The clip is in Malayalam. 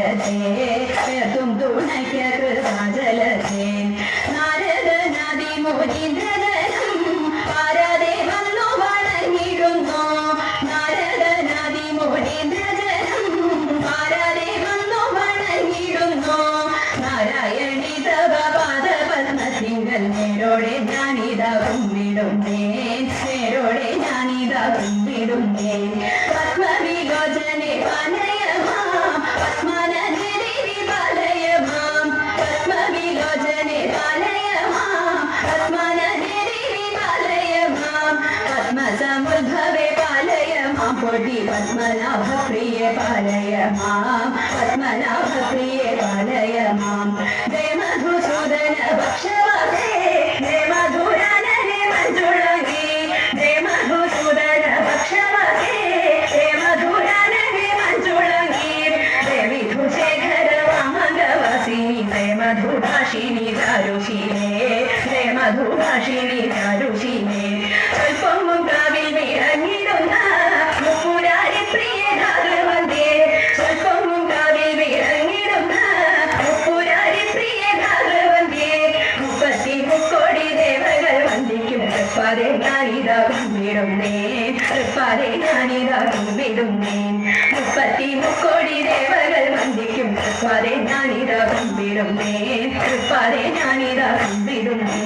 ജലധേ തും തുണയ്ക്ക കൃപാജലധേ നാരദനാദി മുനീന്ദ്രനും പാരാതെ വന്നു വണങ്ങിടുന്നു നാരദനാദി മുനീന്ദ്രനും പാരാതെ വന്നു വണങ്ങിടുന്നു നാരായണി തവ പാദപത്മത്തിങ്കൽ നേരോടെ ഞാനിതാ കുമ്പിടുന്നേ നേരോടെ ഞാനിതാ കുമ്പിടുന്നേ പത്മവിലോചനെ പാലയമാം പത്മനദേവി പാലയമാം പത്മവിലോചനെ പാലയമാം പത്മനദേവി പാലയമാം പത്മസമുദ്ഭവേ പാലയമാം പൊടി പത്മനാഭപ്രിയ പാലയമാം പത്മനാഭപ്രിയ പാലയമാം ജയ മധുസൂദന ഭക്ഷവതേ ജയ മധുരാനനെ മഞ്ജുളകി ജയ മധുസൂദന ഭക്ഷവതേ ജയ മധുരാനനെ മഞ്ജുളകി ജയ വിധുശേഖര വാമംഗവാസിനി ജയ മധുഭാഷിണി ചാരുശീലേ ജയ മധുഭാഷിണി ചാരുശീലേ സ്വൽപ്പവും കാവിൽ വിളങ്ങിടുന്ന മുപ്പുരാരി പ്രിയ ധാരവന്തേ സ്വൽപ്പവും കാവിൽ വിളങ്ങിടുന്ന മുപ്പുരാരി പ്രിയ ധാരവന്തേ മുപ്പത്തി മുക്കോടി ദേവകൾ വന്ദിക്കും തൃപ്പാതെ ഞാനിതാ കുമ്പിടുന്നേ തൃപ്പാതെ ഞാനിതാ കുമ്പിടുന്നേ മുപ്പത്തി മുക്കോടി ദേവകൾ വന്ദിക്കും തൃപ്പാതെ ഞാനിതാ കുമ്പിടുന്നേ തൃപ്പാതെ ഞാനിതാ കുമ്പിടുന്നേ